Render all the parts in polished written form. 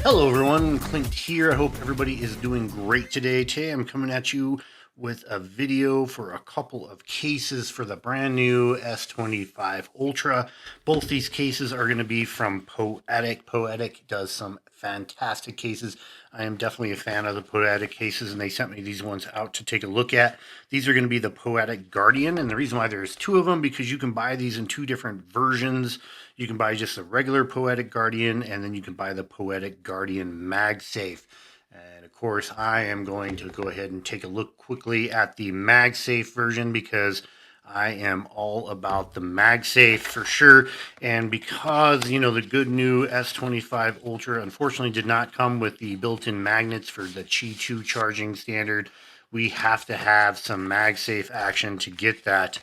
Hello, everyone. Clint here. I hope everybody is doing great today. Today, I'm coming at you with a video for a couple of cases for the brand new S25 Ultra. Both these cases are going to be from Poetic. Poetic does some fantastic cases. I am definitely a fan of the Poetic cases, and they sent me these ones out to take a look at. These are going to be the Poetic Guardian, and the reason why there's two of them, because you can buy these in two different versions. You can buy just a regular Poetic Guardian, and then you can buy the Poetic Guardian MagSafe. And of course, I am going to go ahead and take a look quickly at the MagSafe version because I am all about the MagSafe for sure. And because, the good new S25 Ultra unfortunately did not come with the built-in magnets for the Qi 2 charging standard, we have to have some MagSafe action to get that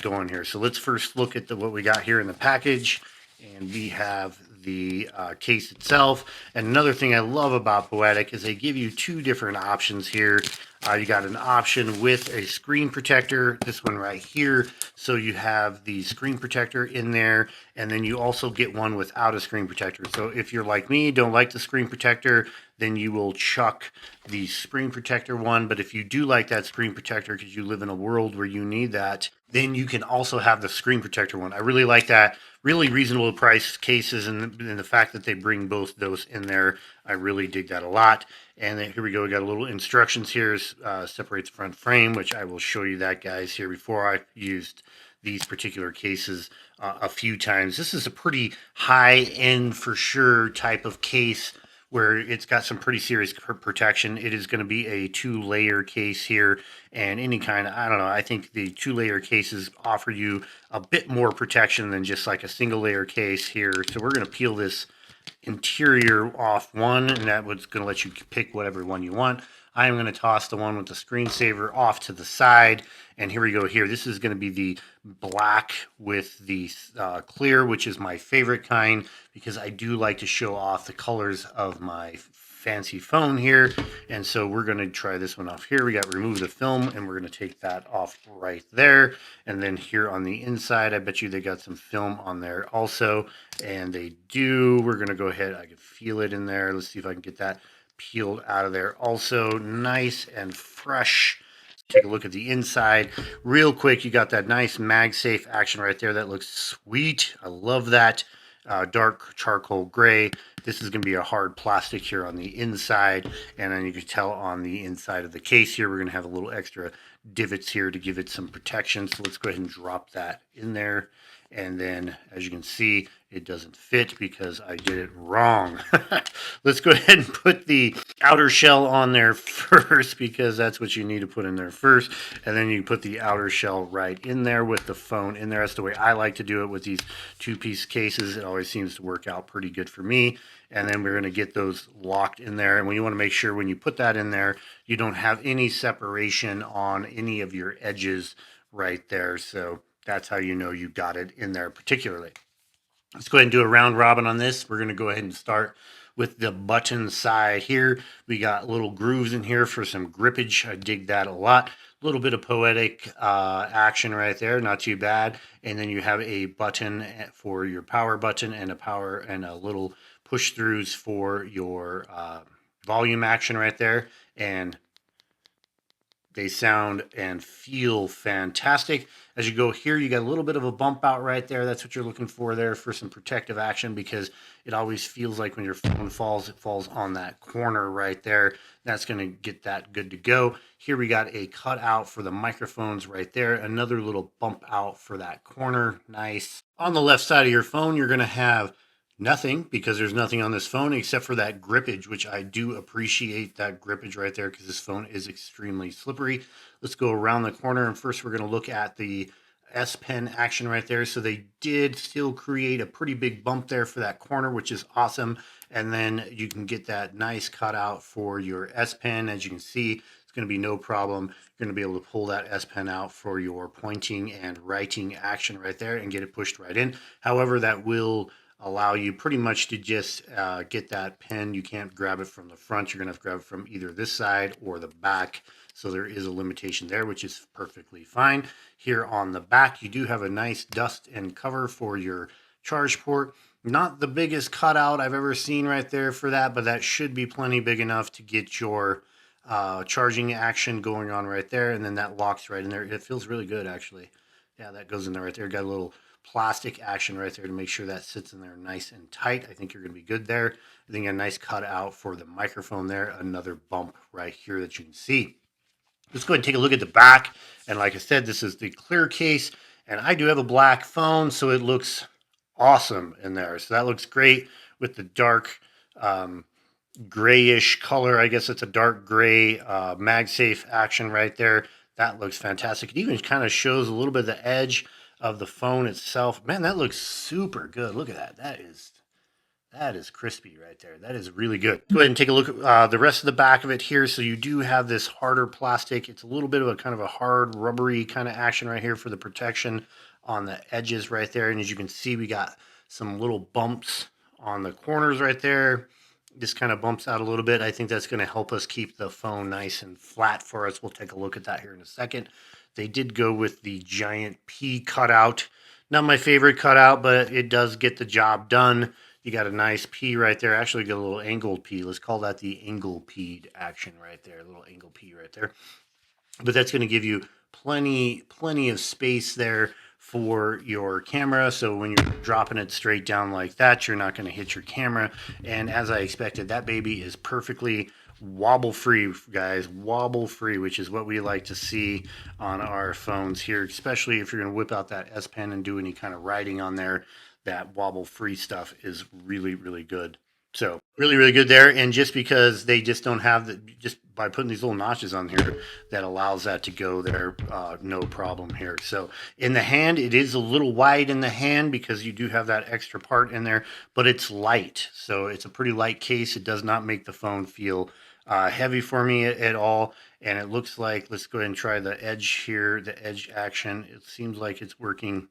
going here. So let's first look at what we got here in the package. And we have the case itself. And another thing I love about Poetic is they give you two different options here. You got an option with a screen protector, this one right here. So you have the screen protector in there, and then you also get one without a screen protector. So if you're like me, don't like the screen protector, then you will chuck the screen protector one. But if you do like that screen protector because you live in a world where you need that, then you can also have the screen protector one. I really like that. Really reasonable price cases, and the fact that they bring both those in there, I really dig that a lot. And then here we go. We got a little instructions here. Separates front frame, which I will show you that, guys, here before I used these particular cases a few times. This is a pretty high end for sure type of case where it's got some pretty serious protection. It is going to be a 2-layer case here, and any kind of, I don't know, I think the 2-layer cases offer you a bit more protection than just like a single layer case here. So we're going to peel this interior off one, and that was going to let you pick whatever one you want. I am going to toss the one with the screensaver off to the side, and here we go here. This is going to be the black with the clear, which is my favorite kind because I do like to show off the colors of my fancy phone here. And so we're going to try this one off here. We got remove the film, and we're going to take that off right there. And then here on the inside, I bet you they got some film on there also, and they do. We're going to go ahead. I can feel it in there. Let's see if I can get that peeled out of there. Also nice and fresh. Take a look at the inside real quick. You got that nice MagSafe action right there. That looks sweet. I love that. Dark charcoal gray. This is going to be a hard plastic here on the inside, and then you can tell on the inside of the case here we're going to have a little extra divots here to give it some protection. So let's go ahead and drop that in there, and then as you can see, it doesn't fit because I did it wrong. Let's go ahead and put the outer shell on there first because that's what you need to put in there first, and then you put the outer shell right in there with the phone in there. That's the way I like to do it with these two-piece cases. It always seems to work out pretty good for me. And then we're going to get those locked in there, and when you want to make sure when you put that in there you don't have any separation on any of your edges right there. So that's how you know you got it in there particularly. Let's go ahead and do a round robin on this. We're going to go ahead and start with the button side here. We got little grooves in here for some grippage. I dig that a lot. A little bit of poetic action right there, not too bad. And then you have a button for your power button and a little push throughs for your volume action right there. And they sound and feel fantastic. As you go here, you got a little bit of a bump out right there. That's what you're looking for there for some protective action, because it always feels like when your phone falls, it falls on that corner right there. That's going to get that good to go. Here we got a cutout for the microphones right there. Another little bump out for that corner. Nice. On the left side of your phone, you're going to have nothing, because there's nothing on this phone except for that grippage, which I do appreciate that grippage right there because this phone is extremely slippery. Let's go around the corner, and first we're going to look at the S Pen action right there. So they did still create a pretty big bump there for that corner, which is awesome. And then you can get that nice cutout for your S Pen. As you can see, it's going to be no problem. You're going to be able to pull that S Pen out for your pointing and writing action right there and get it pushed right in. However, that will allow you pretty much to just get that pen. You can't grab it from the front. You're going to have to grab it from either this side or the back. So there is a limitation there, which is perfectly fine. Here on the back, you do have a nice dust and cover for your charge port. Not the biggest cutout I've ever seen right there for that, but that should be plenty big enough to get your charging action going on right there. And then that locks right in there. It feels really good, actually. Yeah, that goes in there right there. Got a little plastic action right there to make sure that sits in there nice and tight. I think you're going to be good there. I think a nice cutout for the microphone there. Another bump right here that you can see. Let's go ahead and take a look at the back. And like I said, this is the clear case. And I do have a black phone, so it looks awesome in there. So that looks great with the dark grayish color. I guess it's a dark gray MagSafe action right there. That looks fantastic. It even kind of shows a little bit of the edge of the phone itself. Man, that looks super good. Look at that. That is crispy right there. That is really good. Go ahead and take a look at the rest of the back of it here. So you do have this harder plastic. It's a little bit of a kind of a hard rubbery kind of action right here for the protection on the edges right there. And as you can see, we got some little bumps on the corners right there. This kind of bumps out a little bit. I think that's going to help us keep the phone nice and flat for us. We'll take a look at that here in a second. They did go with the giant P cutout. Not my favorite cutout, but it does get the job done. You got a nice P right there. Actually, got a little angled P. Let's call that the angle P action right there. A little angle P right there. But that's going to give you plenty of space there for your camera. So when you're dropping it straight down like that, you're not going to hit your camera. And as I expected, that baby is perfectly wobble free, guys. Wobble free, which is what we like to see on our phones here, especially if you're going to whip out that S Pen and do any kind of writing on there. That wobble free stuff is really good. So really good there. And just because they just don't have the, just by putting these little notches on here, that allows that to go there, no problem here. So in the hand, it is a little wide in the hand because you do have that extra part in there, but it's light. So it's a pretty light case. It does not make the phone feel heavy for me at all. And it looks like, let's go ahead and try the edge here, the edge action. It seems like it's working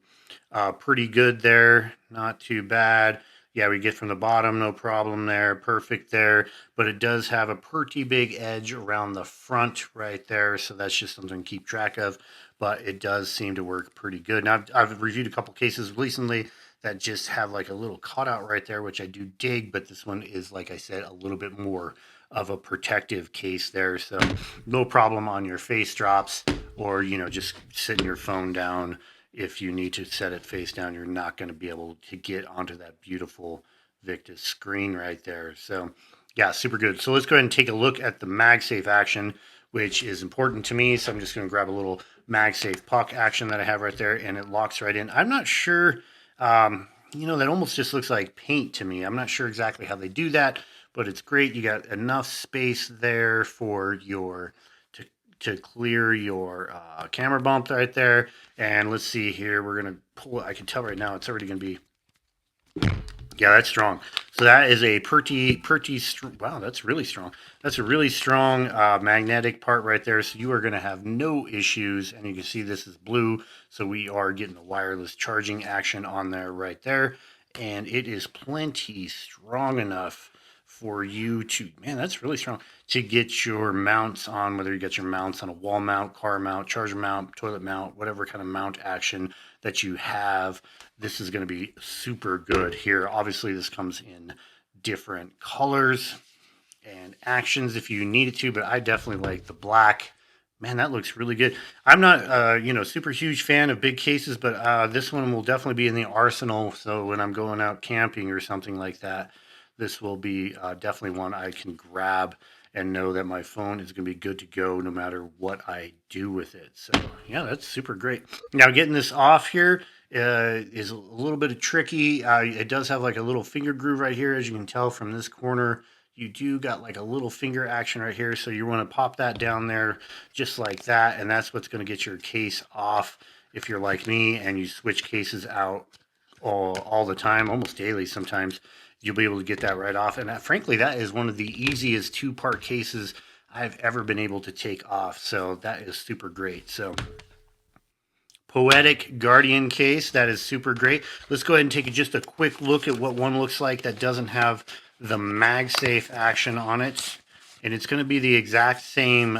pretty good there. Not too bad. Yeah, we get from the bottom, no problem there. Perfect there. But it does have a pretty big edge around the front right there. So that's just something to keep track of. But it does seem to work pretty good. Now, I've reviewed a couple cases recently that just have like a little cutout right there, which I do dig. But this one is, like I said, a little bit more of a protective case there. So no problem on your face drops or, you know, just sitting your phone down. If you need to set it face down, you're not going to be able to get onto that beautiful Victus screen right there. So yeah, super good. So let's go ahead and take a look at the MagSafe action, which is important to me. So I'm just going to grab a little MagSafe puck action that I have right there, and it locks right in. I'm not sure, you know, that almost just looks like paint to me. I'm not sure exactly how they do that, but it's great. You got enough space there for your to clear your camera bump right there. And let's see here. We're going to pull it. I can tell right now it's already going to be, yeah, that's strong. So that is a pretty wow, that's really strong. That's a really strong magnetic part right there. So you are going to have no issues. And you can see this is blue. So we are getting the wireless charging action on there right there. And it is plenty strong enough for you to, man, that's really strong, to get your mounts on, whether you get your mounts on a wall mount, car mount, charger mount, toilet mount, whatever kind of mount action that you have. This is going to be super good here. Obviously, this comes in different colors and actions if you need it to, but I definitely like the black. Man, that looks really good. I'm not, you know, super huge fan of big cases, but this one will definitely be in the arsenal. So when I'm going out camping or something like that, this will be definitely one I can grab and know that my phone is going to be good to go no matter what I do with it. So yeah, that's super great. Now getting this off here is a little bit tricky. It does have like a little finger groove right here, as you can tell from this corner. You do got like a little finger action right here, so you want to pop that down there just like that, and that's what's going to get your case off. If you're like me and you switch cases out all the time, almost daily sometimes, you'll be able to get that right off. And frankly, that is one of the easiest two-part cases I've ever been able to take off. So that is super great. So Poetic Guardian Case, that is super great. Let's go ahead and take just a quick look at what one looks like that doesn't have the MagSafe action on it. And it's going to be the exact same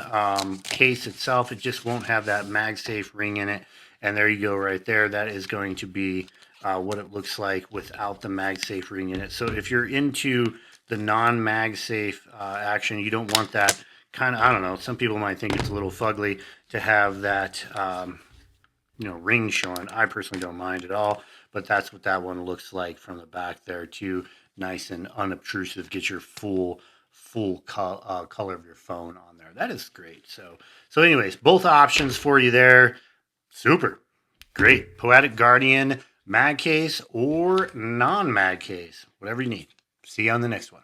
case itself. It just won't have that MagSafe ring in it. And there you go right there. That is going to be what it looks like without the MagSafe ring in it. So if you're into the non-MagSafe action, you don't want that kind of, I don't know, some people might think it's a little fugly to have that ring showing. I personally don't mind at all, but that's what that one looks like from the back there too. Nice and unobtrusive. Get your full color of your phone on there. That is great. So anyways, both options for you there. Super great. Poetic Guardian mag case or non-mag case, whatever you need. See you on the next one.